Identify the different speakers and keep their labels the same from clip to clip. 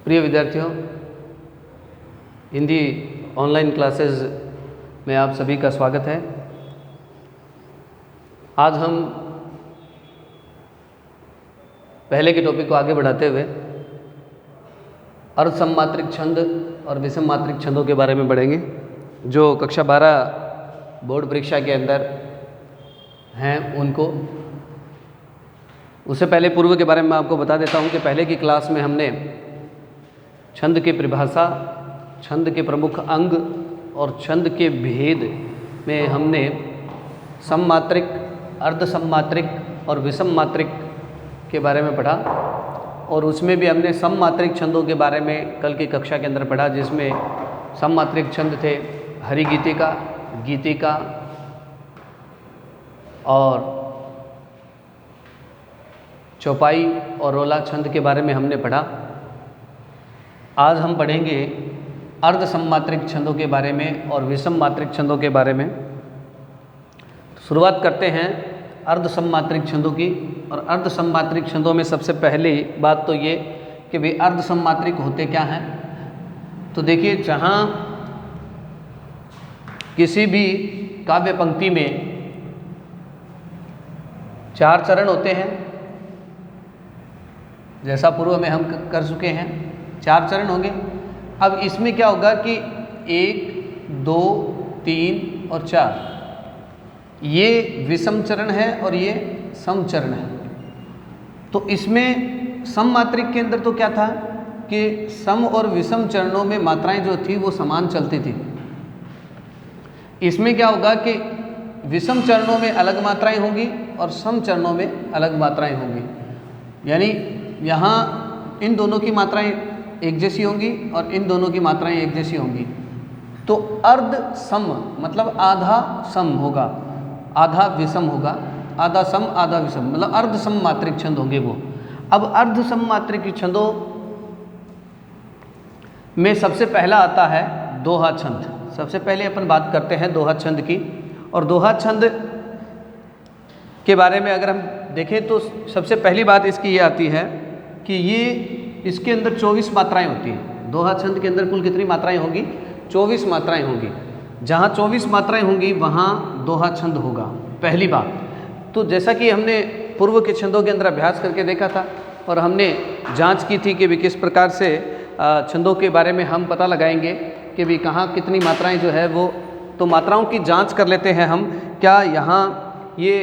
Speaker 1: प्रिय विद्यार्थियों, Hindi online classes में आप सभी का स्वागत है। आज हम पहले के टॉपिक को आगे बढ़ाते हुए अर्ध सममात्रिक छंद और विषम मात्रिक छंदों के बारे में बढ़ेंगे, जो कक्षा 12 बोर्ड परीक्षा के अंदर हैं उनको। उससे पहले पूर्व के बारे में मैं आपको बता देता हूं कि पहले की क्लास में हमने छंद की परिभाषा, छंद के प्रमुख अंग और छंद के भेद में हमने सममात्रिक, अर्ध सममात्रिक और विषम मात्रिक के बारे में पढ़ा। और उसमें भी हमने सममात्रिक छंदों के बारे में कल की कक्षा के अंदर पढ़ा, जिसमें सममात्रिक छंद थे हरिगीतिका, गीतिका और चौपाई और रोला छंद के बारे में हमने पढ़ा। आज हम पढ़ेंगे अर्ध सममात्रिक छंदों के बारे में और विषम मात्रिक छंदों के बारे में। शुरुआत करते हैं अर्ध सममात्रिक छंदों की। और अर्ध सममात्रिक छंदों में सबसे पहली बात तो ये कि वे अर्ध सममात्रिक होते क्या हैं। तो देखिए, जहाँ किसी भी काव्य पंक्ति में 4 चरण होते हैं, जैसा पूर्व में हम कर चुके हैं, 4 चरण होंगे। अब इसमें क्या होगा कि 1, 2, 3 और 4 ये विषम चरण है और ये सम चरण है। तो इसमें सम मात्रिक के अंदर तो क्या था कि सम और विषम चरणों में मात्राएं जो थी वो समान चलती थी। इसमें क्या होगा कि विषम चरणों में अलग मात्राएं होंगी और सम चरणों में अलग मात्राएं होंगी। यानी यहाँ इन दोनों की मात्राएं एक जैसी होंगी और इन दोनों की मात्राएं एक जैसी होंगी। तो अर्ध सम मतलब आधा सम होगा, आधा विषम होगा, आधा सम आधा विषम, मतलब अर्ध सम मात्रिक छंद होंगे वो। अब अर्ध सम मात्रिक छंदों में सबसे पहला आता है दोहा छंद। सबसे पहले अपन बात करते हैं दोहा छंद की। और दोहा छंद के बारे में अगर हम देखें तो सबसे पहली बात इसकी ये आती है कि ये इसके अंदर 24 मात्राएं होती हैं। दोहा छंद के अंदर कुल कितनी मात्राएं होंगी? 24 मात्राएं होंगी। जहाँ 24 मात्राएं होंगी वहाँ दोहा छंद होगा, पहली बात। तो जैसा कि हमने पूर्व के छंदों के अंदर अभ्यास करके देखा था और हमने जांच की थी कि भी किस प्रकार से छंदों के बारे में हम पता लगाएंगे कि भी कहाँ कितनी मात्राएँ जो है वो, तो मात्राओं की जाँच कर लेते हैं हम, क्या यहाँ ये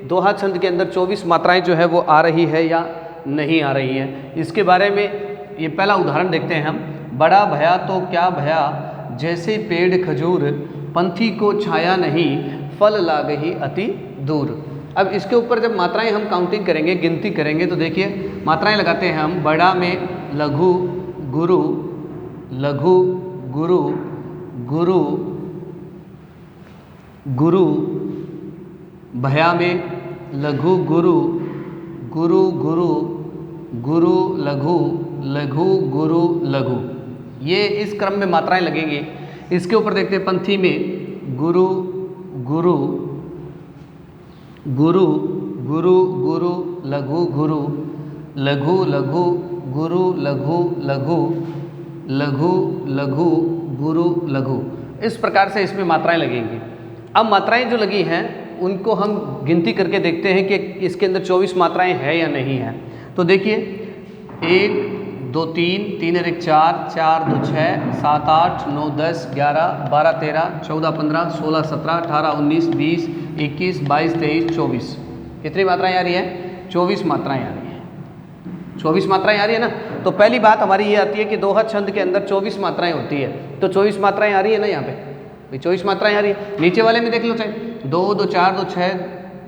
Speaker 1: दोहा छंद के अंदर 24 मात्राएँ जो है वो आ रही है या नहीं आ रही हैं। इसके बारे में ये पहला उदाहरण देखते हैं हम। बड़ा भया तो क्या भया, जैसे पेड़ खजूर, पंथी को छाया नहीं, फल लागही अति दूर। अब इसके ऊपर जब मात्राएं हम काउंटिंग करेंगे, गिनती करेंगे, तो देखिए मात्राएं लगाते हैं हम। बड़ा में लघु गुरु, लघु गुरु, गुरु गुरु, भया में लघु गुरु, गुरु गुरु, गुरु लघु, लघु गुरु लघु, ये इस क्रम में मात्राएं लगेंगी। इसके ऊपर देखते हैं पंथी में गुरु गुरु, गुरु गुरु, गुरु लघु गुरु, लघु लघु, गुरु लघु लघु, लघु लघु, गुरु लघु। इस प्रकार से इसमें मात्राएं लगेंगी। अब मात्राएं जो लगी हैं उनको हम गिनती करके देखते हैं कि इसके अंदर 24 मात्राएं हैं या नहीं हैं। तो देखिए 1, 2, 3, 3 और 1 4, 4, 2, 6, 7, 8, 9, 10, 11, 12, 13, 14, 15, 16, 17, 18, 19, 20, 21, 22, 23, 24। कितनी मात्राएं आ रही हैं? 24 मात्राएं आ रही हैं। 24 मात्राएं आ रही है ना। तो पहली बात हमारी ये आती है कि दोहा छंद के अंदर 24 मात्राएं होती है। तो 24 मात्राएं आ रही है ना यहाँ पे, 24 मात्राएं आ रही है। नीचे वाले में देख लो, चाहे 2, 2, 4, 2, 6,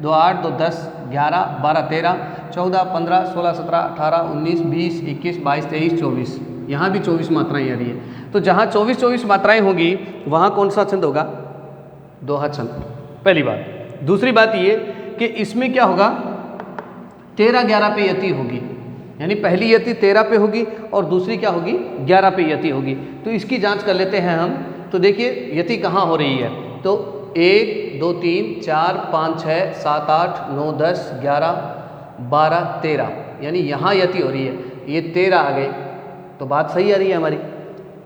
Speaker 1: 2, 8, 2, 10, 11, 12, 13, 14, 15, 16, 17, 18, 19, 20, 21, 22, 23, 24। यहाँ भी 24 मात्राएं आ रही है। तो जहाँ 24 मात्राएं होंगी वहाँ कौन सा छंद होगा? दोहा छंद, पहली बात। दूसरी बात ये कि इसमें क्या होगा? 13, 11 पे यति होगी। यानी पहली यति 13 पे होगी और दूसरी क्या होगी? 11 पे यति होगी। तो इसकी जाँच कर लेते हैं हम। तो देखिए यति कहाँ हो रही है। तो 1, 2, 3, 4, 5, 6, 7, 8, 9, 10, 11, 12, 13, यानी यहाँ यति हो रही है। ये 13 आ गए, तो बात सही आ रही है हमारी।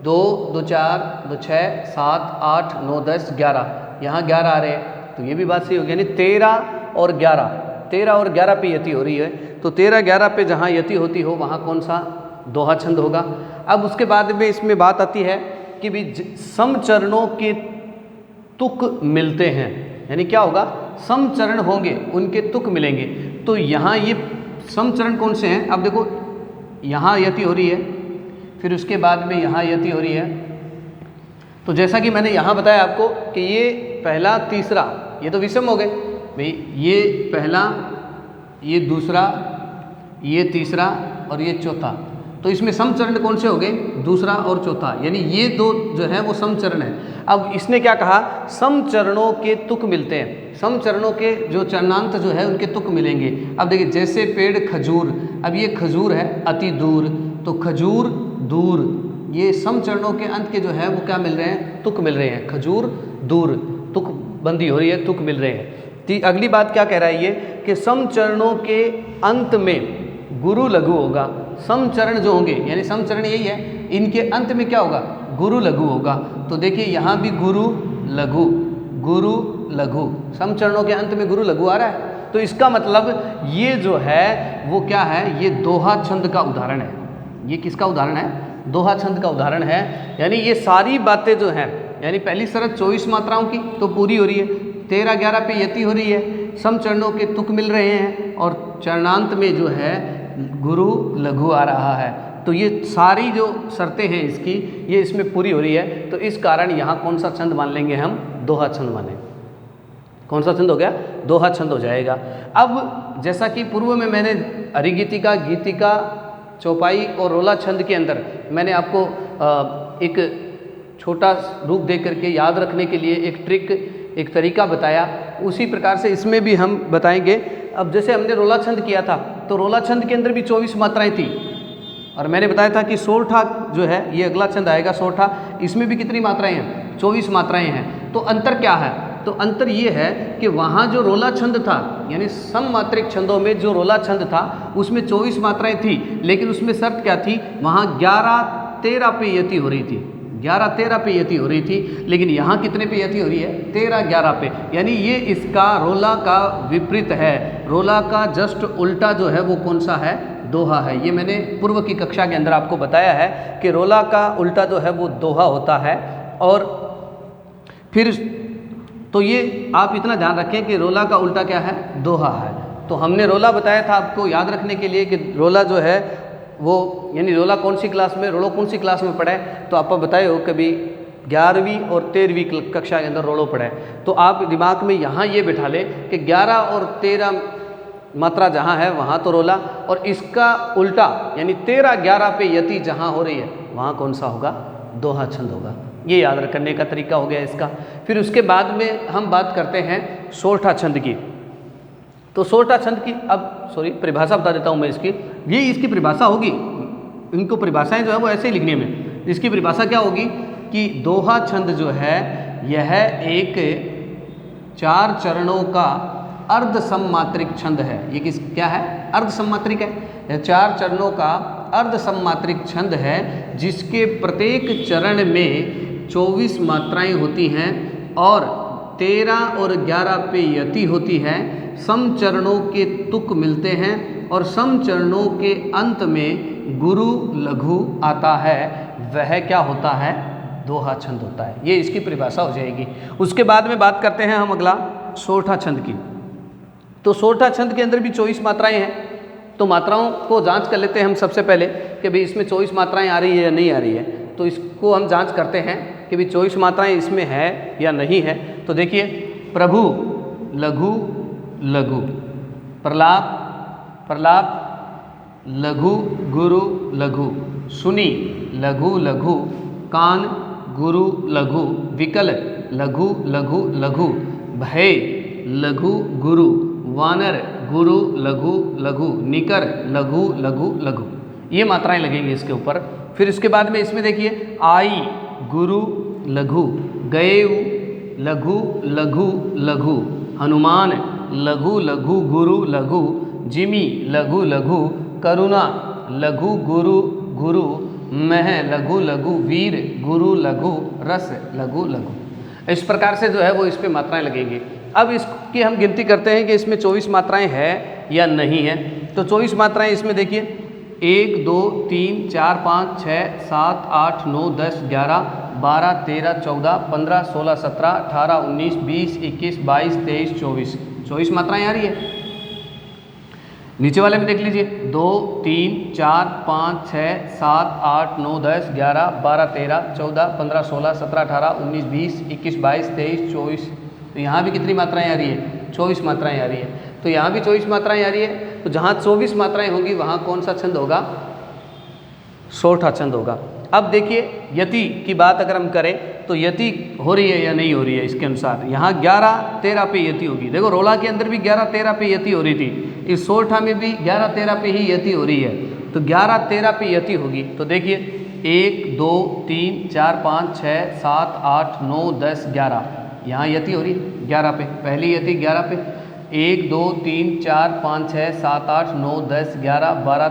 Speaker 1: 2 2 4 2 6 7 8 9 10 11, यहाँ 11 आ रहे हैं, तो ये भी बात सही होगी। यानी 13 और 11 पे यति हो रही है, तो 13 11 पे जहाँ यति होती हो वहाँ कौन सा दोहा छंद होगा। अब उसके बाद में इसमें बात आती है कि भी समचरणों के तुक मिलते हैं, यानी क्या होगा, समचरण होंगे उनके तुक मिलेंगे। तो यहाँ ये समचरण कौन से हैं, अब देखो यहाँ यति हो रही है, फिर उसके बाद में यहाँ यति हो रही है। तो जैसा कि मैंने यहाँ बताया आपको कि ये पहला तीसरा ये तो विषम हो गए भाई, ये पहला, ये दूसरा, ये तीसरा और ये चौथा। तो इसमें समचरण कौन से हो गए, दूसरा और चौथा, यानी ये दो जो है वो समचरण है। अब इसने क्या कहा, समचरणों के तुक मिलते हैं, समचरणों के जो चरणांत जो है उनके तुक मिलेंगे। अब देखिए जैसे पेड़ खजूर, अब ये खजूर है अति दूर, तो खजूर दूर, ये समचरणों के अंत के जो है वो क्या मिल रहे हैं, तुक मिल रहे हैं। खजूर दूर, तुक बंदी हो रही है, तुक मिल रहे हैं। अगली बात क्या कह रहा है ये कि समचरणों के अंत में गुरु लघु होगा। समचरण जो होंगे यानी समचरण यही है, इनके अंत में क्या होगा, गुरु लघु होगा। तो देखिए यहाँ भी गुरु लघु, गुरु लघु, समचरणों के अंत में गुरु लघु आ रहा है। तो इसका मतलब ये जो है वो क्या है, ये दोहा छंद का उदाहरण है। ये किसका उदाहरण है, दोहा छंद का उदाहरण है। यानी ये सारी बातें जो हैं, यानी पहली शरत 24 मात्राओं की तो पूरी हो रही है, 13 11 पे यति हो रही है, समचरणों के तुक मिल रहे हैं और चरणांत में जो है गुरु लघु आ रहा है। तो ये सारी जो शर्तें हैं इसकी, ये इसमें पूरी हो रही है। तो इस कारण यहाँ कौन सा छंद मान लेंगे हम, दोहा छंद मानेंगे। कौन सा छंद हो गया, दोहा छंद हो जाएगा। अब जैसा कि पूर्व में मैंने अरिगीतिका, गीतिका, चौपाई और रोला छंद के अंदर मैंने आपको एक छोटा रूप दे करके याद रखने के लिए एक ट्रिक, एक तरीका बताया, उसी प्रकार से इसमें भी हम बताएंगे। अब जैसे हमने रोला छंद किया था, तो रोला छंद के अंदर भी 24 मात्राएं थी और मैंने बताया था कि सोरठा जो है ये अगला छंद आएगा, सोरठा, इसमें भी कितनी मात्राएं हैं, 24 मात्राएं हैं। तो अंतर क्या है, तो अंतर ये है कि वहाँ जो रोला छंद था यानी सममात्रिक छंदों में जो रोला छंद था उसमें 24 मात्राएं थी, लेकिन उसमें शर्त क्या थी, वहाँ 11 13 पे यति हो रही थी, 11 13 पे यति हो रही थी। लेकिन यहाँ कितने पे यति हो रही है, 13 11 पे। यानी ये इसका रोला का विपरीत है, रोला का जस्ट उल्टा जो है वो कौन सा है, दोहा है। ये मैंने पूर्व की कक्षा के अंदर आपको बताया है कि रोला का उल्टा जो है वो दोहा होता है। और फिर तो ये आप इतना ध्यान रखें कि रोला का उल्टा क्या है, दोहा है। तो हमने रोला बताया था आपको याद रखने के लिए कि रोला जो है वो, यानी रोला कौन सी क्लास में, रोलो कौन सी क्लास में पढ़ा है, तो आप बताए हो कभी 11वीं और 13वीं कक्षा के अंदर रोलो पढ़ा है। तो आप दिमाग में यहाँ ये बिठा लें कि 11 और 13 मात्रा जहाँ है वहाँ तो रोला, और इसका उल्टा यानी 13 11 पे यति जहाँ हो रही है वहाँ कौन सा होगा, दोहा छंद होगा। ये याद रखने का तरीका हो गया इसका। फिर उसके बाद में हम बात करते हैं सोरठा छंद की। तो सोरठा छंद की अब परिभाषा बता देता हूँ मैं इसकी, ये इसकी परिभाषा होगी, इनको परिभाषाएं जो है वो ऐसे ही लिखने में। इसकी परिभाषा क्या होगी कि दोहा छंद जो है यह एक 4 चरणों का अर्ध सममात्रिक छंद है। ये किस क्या है, अर्ध सममात्रिक है। यह 4 चरणों का अर्ध सममात्रिक छंद है जिसके प्रत्येक चरण में 24 मात्राएं होती हैं और 13 और 11 पे यति होती है। समचरणों के तुक मिलते हैं और समचरणों के अंत में गुरु लघु आता है, वह क्या होता है, दोहा छंद होता है। ये इसकी परिभाषा हो जाएगी। उसके बाद में बात करते हैं हम अगला सोरठा छंद की। तो सोरठा छंद के अंदर भी 24 मात्राएं हैं। तो मात्राओं को जांच कर लेते हैं हम सबसे पहले कि भाई इसमें 24 मात्राएं आ रही है या नहीं आ रही है। तो इसको हम जांच करते हैं कि भाई 24 मात्राएं इसमें है या नहीं है। तो देखिए, प्रभु लघु लघु, प्रलाप प्रलाप, लघु गुरु लघु, सुनी लघु लघु, कान गुरु लघु, विकल लघु लघु लघु, भय लघु गुरु, वानर गुरु लघु लघु, निकर लघु लघु लघु। ये मात्राएं लगेंगी इसके ऊपर। फिर इसके बाद में इसमें देखिए, आई गुरु लघु, गएऊ लघु लघु लघु, हनुमान लघु लघु गुरु लघु, जिमी लघु लघु, करुणा लघु गुरु गुरु, मह लघु लघु वीर गुरु लघु रस लघु लघु। इस प्रकार से जो है वो इस पे मात्राएं लगेंगी। अब इसकी हम गिनती करते हैं कि इसमें 24 मात्राएं हैं या नहीं है। तो 24 मात्राएं इसमें देखिए 1 2 3 4 5 6 7 8 9 10 11 12 13 14 15 16 17 18 19 20 21 22 23 24 24 मात्राएं आ रही है। नीचे वाले में देख लीजिए 2 3 4 5 6 7 8 9 10 11 12 13 14 15 16 17 18 19 20 21 22 23 24। तो यहाँ भी कितनी मात्राएं आ रही है? 24 मात्राएं आ रही है। तो यहाँ भी 24 मात्राएं आ रही है। तो जहाँ 24 मात्राएं होंगी वहाँ कौन सा छंद होगा? सोरठा छंद होगा। अब देखिए यति की बात अगर हम करें तो यति हो रही है या नहीं हो रही है, इसके अनुसार यहाँ 11 13 पे यति होगी। देखो रोला के अंदर भी 11 13 पे यति हो रही थी, इस सोरठा में भी 11 13 पे ही यति हो रही है। तो 11 13 पे यति होगी। तो देखिए 1 2 3 4 5 6 7 8 9 10 11 यहाँ यति हो रही है 11 पे, पहली यति 11 पे। 1 2 3 4 5 6 7 8 9 10 11 12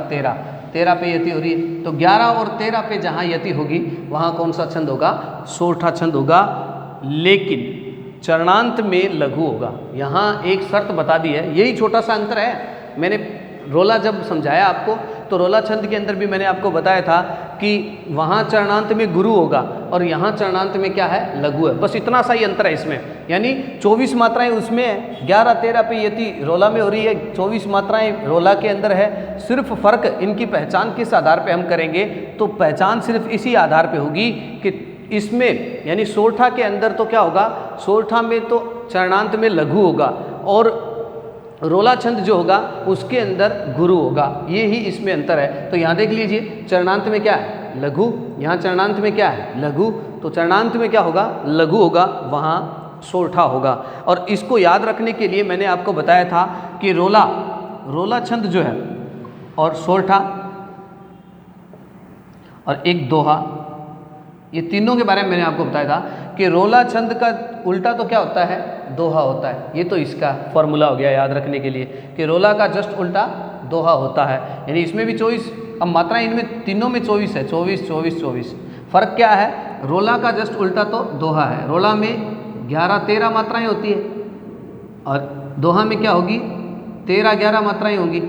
Speaker 1: 13 पे यति हो रही है। तो 11 और 13 पे जहाँ यति होगी वहाँ कौन सा छंद होगा? सोरठा छंद होगा। लेकिन चरणांत में लघु होगा। यहाँ एक शर्त बता दी है, यही छोटा सा अंतर है। मैंने रोला जब समझाया आपको तो रोला छंद के अंदर भी मैंने आपको बताया था कि वहाँ चरणांत में गुरु होगा और यहाँ चरणांत में क्या है? लघु है। बस इतना सा ही अंतर है इसमें। यानी 24 मात्राएं उसमें है, 11 13 पे यति रोला में हो रही है, 24 मात्राएं रोला के अंदर है। सिर्फ फर्क इनकी पहचान किस आधार पे हम करेंगे? तो पहचान सिर्फ इसी आधार पे होगी कि इसमें यानी सोरठा के अंदर तो क्या होगा? सोरठा में तो चरणांत में लघु होगा और रोला छंद जो होगा उसके अंदर गुरु होगा। ये ही इसमें अंतर है। तो यहाँ देख लीजिए चरणांत में क्या है? लघु। यहाँ चरणांत में क्या है? लघु। तो चरणांत में क्या होगा? लघु होगा, वहाँ सोरठा होगा। और इसको याद रखने के लिए मैंने आपको बताया था कि रोला छंद जो है और सोरठा और एक दोहा, ये तीनों के बारे में मैंने आपको बताया था कि रोला छंद का उल्टा तो क्या होता है? दोहा होता है। ये तो इसका फॉर्मूला हो गया याद रखने के लिए कि रोला का जस्ट उल्टा दोहा होता है। यानी इसमें भी 24, अब मात्राएं इनमें तीनों में 24 है, 24 24 24। फर्क क्या है? रोला का जस्ट उल्टा तो दोहा है। रोला में 11 13 मात्राएं होती है और दोहा में क्या होगी? 13 11 मात्राएं होंगी।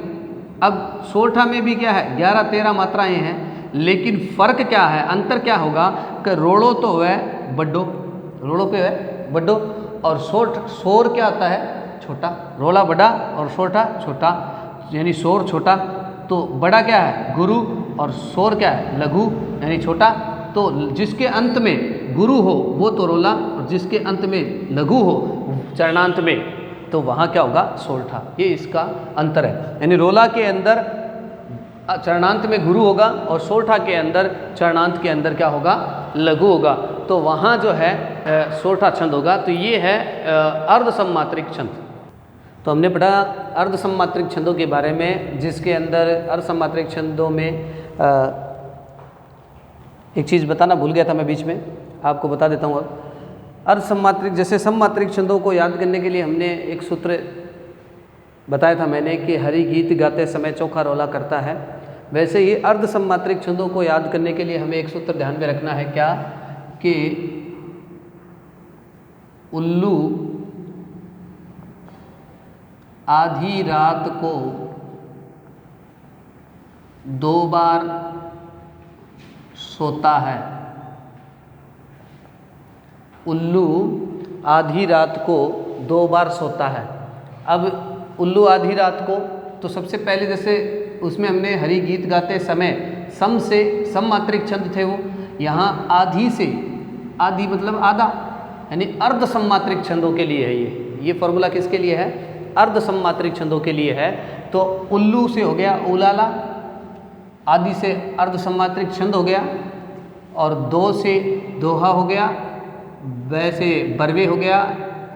Speaker 1: अब सोरठा में भी क्या है? 11 13 मात्राएं हैं, लेकिन फर्क क्या है? अंतर क्या होगा कि रोड़ो तो है बड्डो, रोड़ो पे है बड्डो, और सोर क्या आता है? छोटा। रोला बड़ा और सोरठा छोटा, यानी सोर छोटा। तो बड़ा क्या है? गुरु, और सोर क्या है? लघु यानी छोटा। तो जिसके अंत में गुरु हो वो तो रोला, और जिसके अंत में लघु हो चरणांत में, तो वहाँ क्या होगा? सोरठा। ये इसका अंतर है। यानी रोला के अंदर चरणांत में गुरु होगा और सोरठा के अंदर चरणांत के अंदर क्या होगा? लघु होगा। तो वहाँ जो है सोरठा छंद होगा। तो ये है अर्ध सम्मात्रिक छंद। तो हमने पढ़ा अर्ध सम्मात्रिक छंदों के बारे में, जिसके अंदर अर्ध सम्मात्रिक छंदों में एक चीज़ बताना भूल गया था मैं बीच में, आपको बता देता हूँ। अब अर्ध सम्मात्रिक, जैसे सम्मात्रिक छंदों को याद करने के लिए हमने एक सूत्र बताया था मैंने कि हरि गीत गाते समय चोखा रोला करता है। वैसे ही अर्ध सम्मात्रिक छंदों को याद करने के लिए हमें एक सूत्र ध्यान में रखना है, क्या? कि उल्लू आधी रात को 2 बार सोता है। उल्लू आधी रात को 2 बार सोता है। अब उल्लू आधी रात को, तो सबसे पहले जैसे उसमें हमने हरि गीत गाते समय सम से सम्मात्रिक छंद थे वो, यहाँ आधी से, आधी मतलब आधा, यानी अर्ध सम्मात्रिक छंदों के लिए है ये फॉर्मूला किसके लिए है? अर्ध सम्मात्रिक छंदों के लिए है। तो उल्लू से हो गया उलाला, आदि से अर्ध सम्मात्रिक छंद हो गया, और 2 से दोहा हो गया, ब से बरवे हो गया,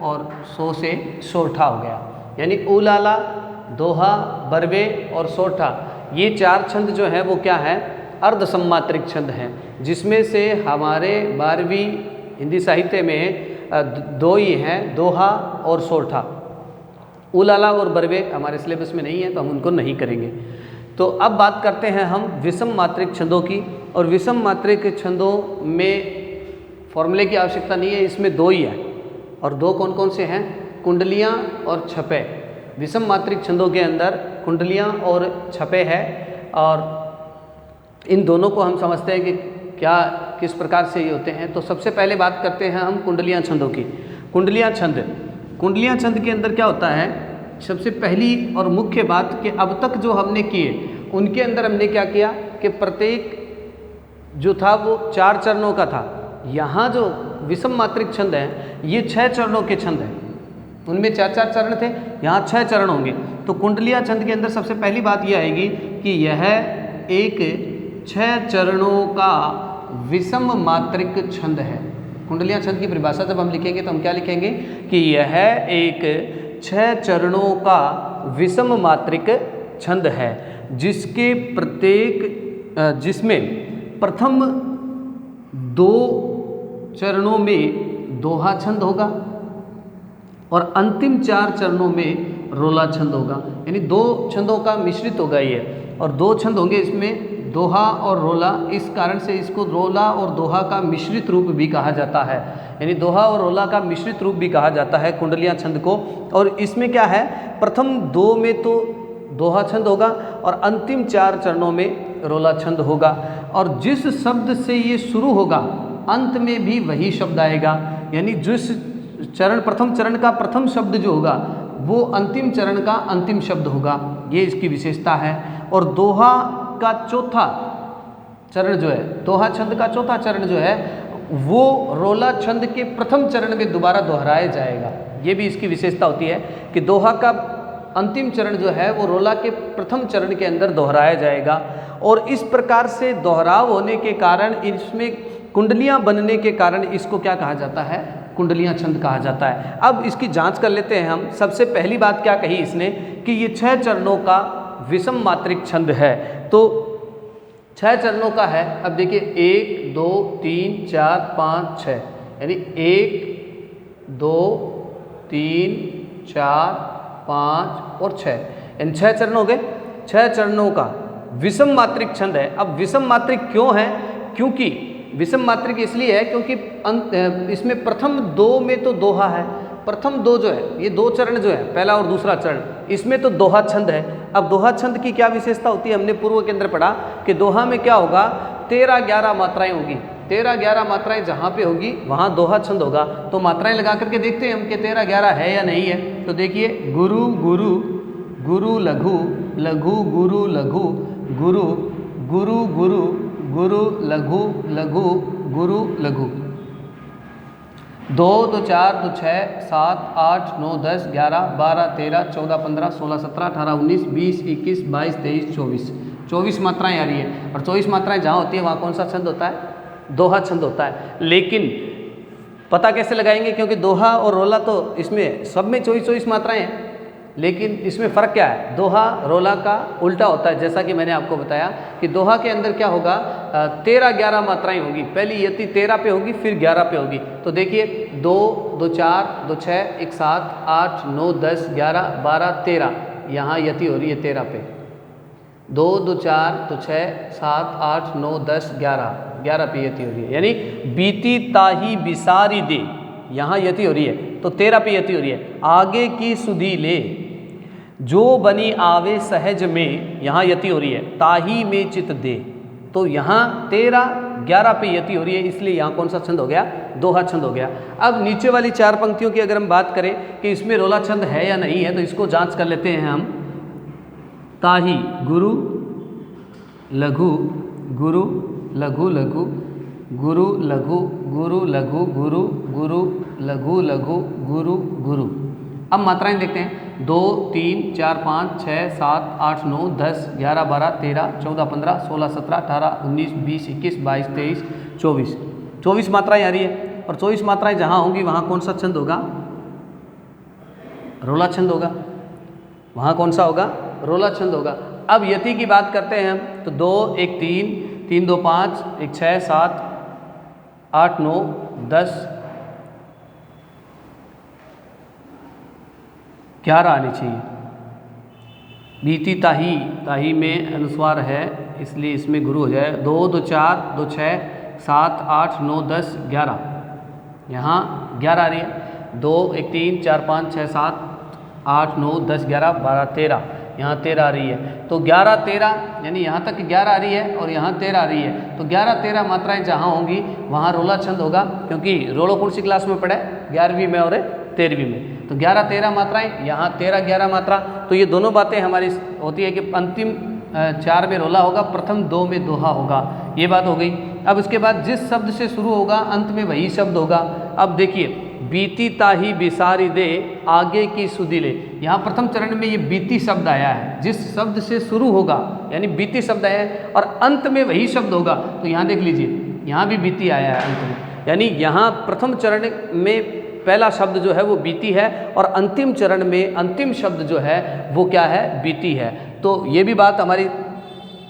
Speaker 1: और सो से सोरठा हो गया। यानी उलाला, दोहा, बरवे और सोरठा, ये 4 छंद जो है वो क्या है? अर्ध सम्मात्रिक छंद हैं, जिसमें से हमारे 12वीं हिंदी साहित्य में 2 ही हैं, दोहा और सोरठा। उलाला और बरवे हमारे सिलेबस में नहीं है तो हम उनको नहीं करेंगे। तो अब बात करते हैं हम विषम मात्रिक छंदों की। और विषम मात्रिक छंदों में फॉर्मूले की आवश्यकता नहीं है, इसमें दो ही है। और दो कौन कौन से हैं? कुंडलियाँ और छपे। विषम मात्रिक छंदों के अंदर कुंडलियाँ और छपे है, और इन दोनों को हम समझते हैं कि क्या किस प्रकार से ये होते हैं। तो सबसे पहले बात करते हैं हम कुंडलियाँ छंदों की। कुंडलियाँ छंद के अंदर क्या होता है? सबसे पहली और मुख्य बात कि अब तक जो हमने किए उनके अंदर हमने क्या किया कि प्रत्येक जो था वो 4 चरणों का था। यहाँ जो विषम मात्रिक छंद है ये 6 चरणों के छंद हैं। उनमें 4-4 चरण थे, यहाँ 6 चरण होंगे। तो कुंडलियाँ छंद के अंदर सबसे पहली बात यह आएगी कि यह एक 6 चरणों का विषम मात्रिक छंद है। कुंडलियाँ छंद की परिभाषा जब हम लिखेंगे तो हम क्या लिखेंगे कि यह एक 6 चरणों का विषम मात्रिक छंद है, जिसके प्रत्येक जिसमें प्रथम 2 चरणों में दोहा छंद होगा और अंतिम 4 चरणों में रोला छंद होगा। यानी 2 छंदों का मिश्रित होगा ये, और 2 छंद होंगे इसमें, दोहा और रोला। इस कारण से इसको रोला और दोहा का मिश्रित रूप भी कहा जाता है। यानी दोहा और रोला का मिश्रित रूप भी कहा जाता है कुंडलियाँ छंद को। और इसमें क्या है, प्रथम 2 में तो दोहा छंद होगा और अंतिम 4 चरणों में रोला छंद होगा। और जिस शब्द से ये शुरू होगा अंत में भी वही शब्द आएगा। यानी जिस चरण, प्रथम चरण का प्रथम शब्द जो होगा वो अंतिम चरण का अंतिम शब्द होगा। ये इसकी विशेषता है। और दोहा का चौथा चरण जो है, दोहा छंद का चौथा चरण जो है वो रोला छंद के प्रथम चरण में दोबारा दोहराया जाएगा। ये भी इसकी विशेषता होती है कि दोहा का अंतिम चरण जो है वो रोला के प्रथम चरण के अंदर दोहराया जाएगा। और इस प्रकार से दोहराव होने के कारण, इसमें कुंडलियाँ बनने के कारण इसको क्या कहा जाता है? कुंडलियाँ छंद कहा जाता है। अब इसकी जांच कर लेते हैं हम। सबसे पहली बात क्या कही इसने कि ये 6 चरणों का विषम मात्रिक छंद है। तो 6 चरणों का है। अब देखिए 1 2 3 4 5 6, यानी 1 2 3 4 5 और 6, इन 6 चरण हो गए। 6 चरणों का विषम मात्रिक छंद है। अब विषम मात्रिक क्यों है? क्योंकि विषम मात्रिक इसलिए है क्योंकि इसमें प्रथम 2 में तो दोहा है। प्रथम 2 जो है, ये 2 चरण जो है, पहला और दूसरा चरण, इसमें तो दोहा छंद है। अब दोहा छंद की क्या विशेषता होती है? हमने पूर्व के अंदर पढ़ा कि दोहा में क्या होगा, 13-11 मात्राएं होगी। 13-11 मात्राएं जहाँ पे होगी वहाँ दोहा छंद होगा। तो मात्राएं लगा करके देखते हैं हम कि 13-11 है या नहीं है। तो देखिए गुरु गुरु गुरु लघु लघु गुरु लघु गुरु गुरु गुरु गुरु लघु लघु गुरु लघु, 2 2 4 2 6 7 8 9 10 11 12 13 14 15 16 17 18 19 20 21 22 23 24, 24 मात्राएं आ रही है। और 24 मात्राएं जहाँ होती है वहाँ कौन सा छंद होता है? दोहा छंद होता है। लेकिन पता कैसे लगाएंगे? क्योंकि दोहा और रोला तो इसमें सब में 24-24 मात्राएं हैं, लेकिन इसमें फ़र्क क्या है? दोहा रोला का उल्टा होता है। जैसा कि मैंने आपको बताया कि दोहा के अंदर क्या होगा, 13-11 मात्राएं होगी। पहली यति 13 पे होगी, फिर 11 पे होगी। तो देखिए 2 2 4 2 6 1 7 8 9 10 11 12 13, यहाँ यति हो रही है 13 पे। 2 2 4 2 6 7 8 9 10 11 पे यति हो रही है। यानी बीती ताही बिसारी दे, यहाँ यति हो रही है तो 13 पे यति हो रही है। आगे की सुधी ले जो बनी आवे सहज में, यहाँ यति हो रही है। ताही में चित दे, तो यहाँ 13-11 पे यति हो रही है, इसलिए यहाँ कौन सा छंद हो गया? दोहा छंद हो गया। अब नीचे वाली 4 पंक्तियों की अगर हम बात करें कि इसमें रोला छंद है या नहीं है, तो इसको जांच कर लेते हैं हम। ताही गुरु लघु गुरु लघु लघु गुरु लघु गुरु लघु गुरु गुरु लघु लघु गुरु गुरु। अब मात्राएं देखते हैं। 2 3 4 5 6 7 8 9 10 11 12 13 14 15 16 17 18 19 20 21 22 23 24, 24 मात्राएं आ रही है। और 24 मात्राएं जहाँ होंगी वहाँ कौन सा छंद होगा? रोला छंद होगा। वहाँ कौन सा होगा? रोला छंद होगा। अब यति की बात करते हैं हम, तो 2 1 3 3 2 5 1 6 7 8 9 10 11 आनी चाहिए। बीती ताही, ताही में अनुस्वार है इसलिए इसमें गुरु हो जाए। 2 2 4 2 6 7 8 9 10 11, यहाँ 11 आ रही है। 2 1 3 4 5 6 7 8 9 10 11 12 13, यहाँ 13 आ रही है। तो 11 13 यानी यहाँ तक 11 आ रही है और यहाँ 13 आ रही है। तो 11 13 मात्राएं जहाँ होंगी वहाँ रोला छंद होगा, क्योंकि रोलो कौन सी क्लास में पढ़ा है? 11वीं में और 13वीं में। तो 11 13 मात्राएं, यहाँ 13 11 मात्रा। तो ये दोनों बातें हमारी होती है कि अंतिम 4 में रोला होगा, प्रथम 2 में दोहा होगा, ये बात हो गई। अब उसके बाद जिस शब्द से शुरू होगा अंत में वही शब्द होगा। अब देखिए, बीती ताही बिसारी दे आगे की सुधी ले, यहाँ प्रथम चरण में ये बीती शब्द आया है। जिस शब्द से शुरू होगा यानी बीती शब्द आया है और अंत में वही शब्द होगा। तो यहाँ देख लीजिए, यहाँ भी बीती आया है अंत में, यानी यहाँ प्रथम चरण में पहला शब्द जो है वो बीती है और अंतिम चरण में अंतिम शब्द जो है वो क्या है? बीती है। तो ये भी बात हमारी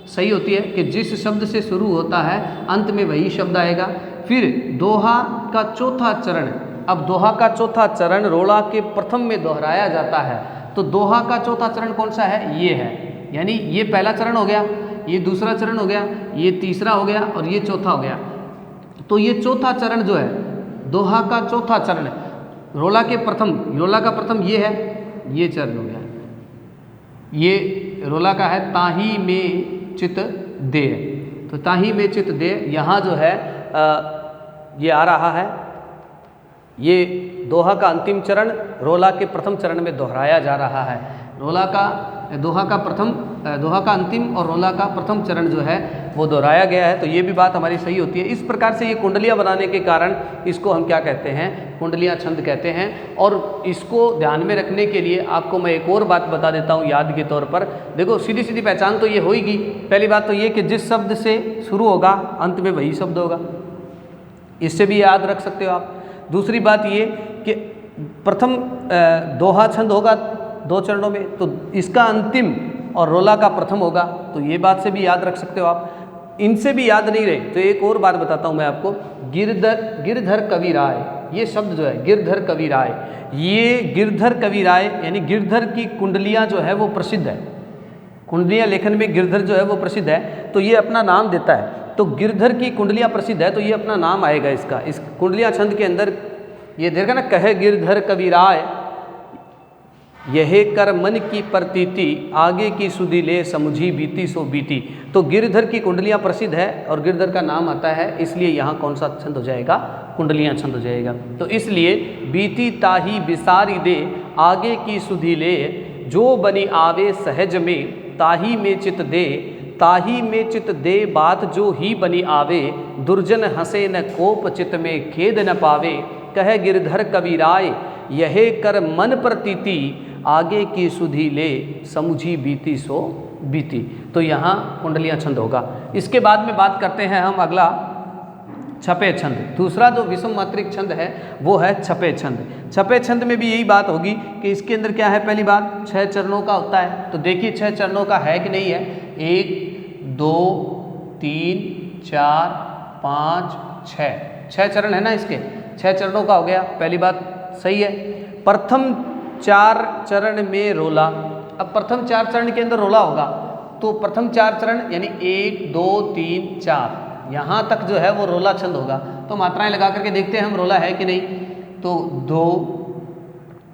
Speaker 1: सही होती है कि जिस शब्द से शुरू होता है अंत में वही शब्द आएगा। फिर दोहा का चौथा चरण, अब दोहा का चौथा चरण रोला के प्रथम में दोहराया जाता है। तो दोहा का चौथा चरण कौन सा है? ये है, यानी ये पहला चरण हो गया, ये दूसरा चरण हो गया, ये तीसरा हो गया और ये चौथा हो गया। तो ये चौथा चरण जो है दोहा का चौथा चरण, रोला के प्रथम, रोला का प्रथम ये है, ये चरण हो गया। ये रोला का है ताही में चित दे, तो ताही में चित दे यहाँ जो है ये आ रहा है। ये दोहा का अंतिम चरण रोला के प्रथम चरण में दोहराया जा रहा है। रोला का दोहा का प्रथम, दोहा का अंतिम और रोला का प्रथम चरण जो है वो दोहराया गया है। तो ये भी बात हमारी सही होती है। इस प्रकार से ये कुंडलियाँ बनाने के कारण इसको हम क्या कहते हैं? कुंडलियाँ छंद कहते हैं। और इसको ध्यान में रखने के लिए आपको मैं एक और बात बता देता हूँ याद के तौर पर। देखो, सीधी सीधी पहचान तो ये होगी। पहली बात तो ये कि जिस शब्द से शुरू होगा अंत में वही शब्द होगा, इससे भी याद रख सकते हो आप। दूसरी बात ये कि प्रथम दोहा छंद होगा 2 चरणों में, तो इसका अंतिम और रोला का प्रथम होगा, तो ये बात से भी याद रख सकते हो आप। इनसे भी याद नहीं रहे तो एक और बात बताता हूँ मैं आपको। गिरधर कवि राय, ये शब्द जो है गिरधर कवि राय, ये गिरधर कवि राय यानी गिरधर की कुंडलियाँ जो है वो प्रसिद्ध है। कुंडलियाँ लेखन में गिरधर जो है वो प्रसिद्ध है, तो ये अपना नाम देता है। तो गिरधर की कुंडलियाँ प्रसिद्ध है तो ये अपना नाम आएगा इसका। इस कुंडलियाँ छंद के अंदर ये देखा ना, कहे गिरधर कवि राय यह कर मन की प्रतीति आगे की सुधी ले समुझी बीती सो बीती। तो गिरधर की कुंडलियाँ प्रसिद्ध है और गिरधर का नाम आता है, इसलिए यहाँ कौन सा छंद हो जाएगा? कुंडलियाँ छंद हो जाएगा। तो इसलिए बीती ताही बिसारी दे आगे की सुधी ले, जो बनी आवे सहज में ताही में चित दे, ताही में चित दे बात जो ही बनी आवे, दुर्जन हंसे न कोप चित में खेद न पावे, कह गिरधर कवि राय यह कर मन प्रतीति आगे की सुधी ले समुझी बीती सो बीती। तो यहाँ कुंडलियाँ छंद होगा। इसके बाद में बात करते हैं हम अगला छपे छंद। दूसरा जो विषम मात्रिक छंद है वो है छपे छंद। छपे छंद में भी यही बात होगी कि इसके अंदर क्या है? पहली बात 6 चरणों का होता है। तो देखिए 6 चरणों का है कि नहीं है? 1 2 3 4 5 6 चरण है ना इसके। 6 चरणों का हो गया, पहली बात सही है। प्रथम 4 चरण में रोला, अब प्रथम 4 चरण के अंदर रोला होगा तो प्रथम 4 चरण यानी 1 2 3 4 यहाँ तक जो है वो रोला छंद होगा। तो मात्राएं लगा करके देखते हैं हम रोला है कि नहीं। तो 2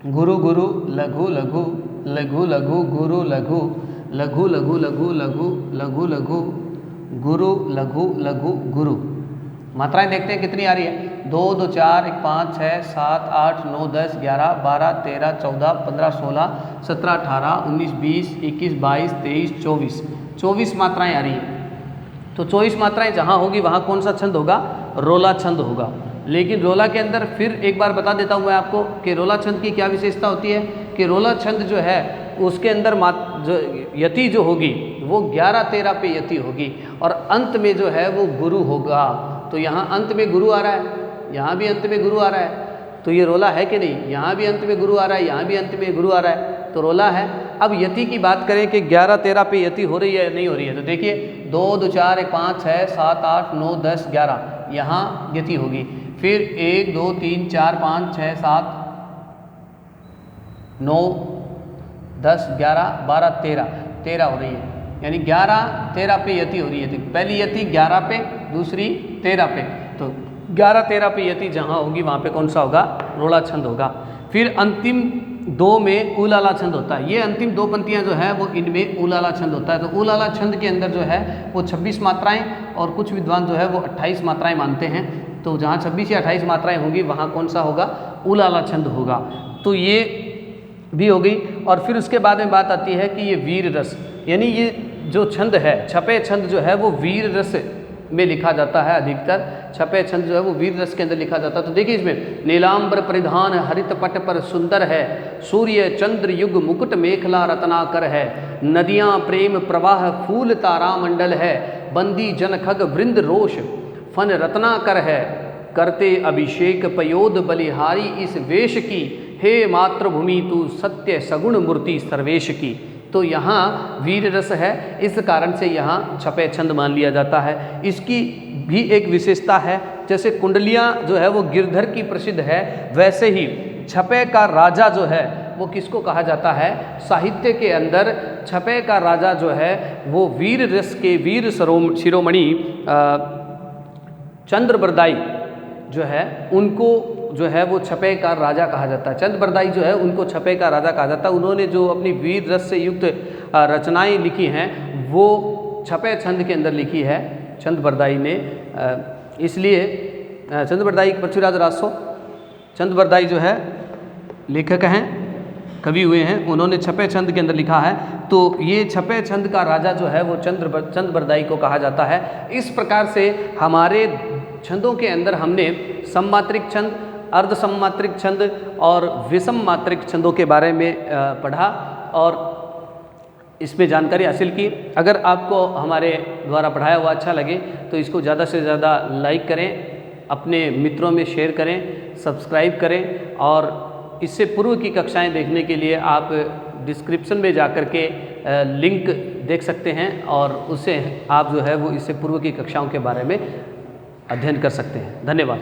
Speaker 1: गुरु गुरु लघु लघु लघु लघु गुरु लघु लघु लघु लघु लघु लघु लघु गुरु लघु लघु गुरु। मात्राएं देखते हैं कितनी आ रही है। 2 2 4 1 5 6 7 8 9 10 11 12 13 14 15 16 17 18 19 20 21 22 23 24 24 मात्राएं आ रही हैं। तो 24 मात्राएं जहाँ होगी वहाँ कौन सा छंद होगा? रोला छंद होगा। लेकिन रोला के अंदर फिर एक बार बता देता हूँ मैं आपको कि रोला छंद की क्या विशेषता होती है कि रोला छंद जो है उसके अंदर जो यति जो होगी वो 11 13 पे यति होगी और अंत में जो है वो गुरु होगा। तो यहाँ अंत में गुरु आ रहा है, यहाँ भी अंत में गुरु आ रहा है, तो ये रोला है कि नहीं? यहाँ भी अंत में गुरु आ रहा है, यहाँ भी अंत में गुरु आ रहा है, तो रोला है। अब यति की बात करें कि 11 13 पे यति हो रही है या नहीं हो रही है, तो देखिए 2 2 4 1 5 6 7 8 9 10 11 यहाँ यति होगी। फिर 1 2 3 4 5 6 7 9 10 11 12 13 13 हो रही है, यानी 11 13 पे यति हो रही है। पहली यति 11 पे, दूसरी 13 पे, तो 11 13 पे यति जहाँ होगी वहाँ पे कौन सा होगा, रोड़ा छंद होगा। फिर अंतिम 2 में उलाला छंद होता है। ये अंतिम 2 पंक्तियाँ जो है वो इनमें उलाला छंद होता है। तो उलाला छंद के अंदर जो है वो 26 मात्राएं और कुछ विद्वान जो है वो 28 मात्राएं मानते हैं। तो जहाँ 26 या 28 मात्राएं होंगी वहाँ कौन सा होगा, उलाला छंद होगा। तो ये भी हो गई। और फिर उसके बाद में बात आती है कि ये वीर रस, यानी ये जो छंद है, छपे छंद जो है वो वीर रस में लिखा जाता है। अधिकतर छपे छंद जो है वो वीर रस के अंदर लिखा जाता है। तो देखिए इसमें नीलांबर परिधान हरित पट पर सुंदर है, सूर्य चंद्र युग मुकुट मेखला रत्नाकर है, नदियाँ प्रेम प्रवाह फूल तारामंडल है, बंदी जन खग वृंद रोष फन रत्नाकर है, करते अभिषेक पयोद बलिहारी इस वेश की, हे मातृभूमि तू सत्य सगुण मूर्ति सर्वेश की। तो यहाँ वीर रस है, इस कारण से यहाँ छपे छंद मान लिया जाता है। इसकी भी एक विशेषता है, जैसे कुंडलियाँ जो है वो गिरधर की प्रसिद्ध है, वैसे ही छपे का राजा जो है वो किसको कहा जाता है, साहित्य के अंदर छपे का राजा जो है वो वीर रस के वीर शिरोमणि चंद्रबरदाई जो है उनको जो है वो छपे का राजा कहा जाता है। चंद्रबरदाई जो है उनको छपे का राजा कहा जाता है। उन्होंने जो अपनी वीर रस से युक्त रचनाएं लिखी हैं वो छपे छंद के अंदर लिखी है चंद्रबरदाई ने। इसलिए चंद्रबरदाई पृथ्वीराज रासो चंद्रबरदाई जो है लेखक हैं, कवि हुए हैं, उन्होंने छपे छंद के अंदर लिखा है। तो ये छपे छंद का राजा जो है वो चंद्रबरदाई को कहा जाता है। इस प्रकार से हमारे छंदों के अंदर हमने सममात्रिक छंद, अर्ध सममात्रिक छंद और विषम मात्रिक छंदों के बारे में पढ़ा और इसमें जानकारी हासिल की। अगर आपको हमारे द्वारा पढ़ाया हुआ अच्छा लगे तो इसको ज़्यादा से ज़्यादा लाइक करें, अपने मित्रों में शेयर करें, सब्सक्राइब करें। और इससे पूर्व की कक्षाएं देखने के लिए आप डिस्क्रिप्शन में जाकर के लिंक देख सकते हैं और उससे आप जो है वो इससे पूर्व की कक्षाओं के बारे में अध्ययन कर सकते हैं। धन्यवाद।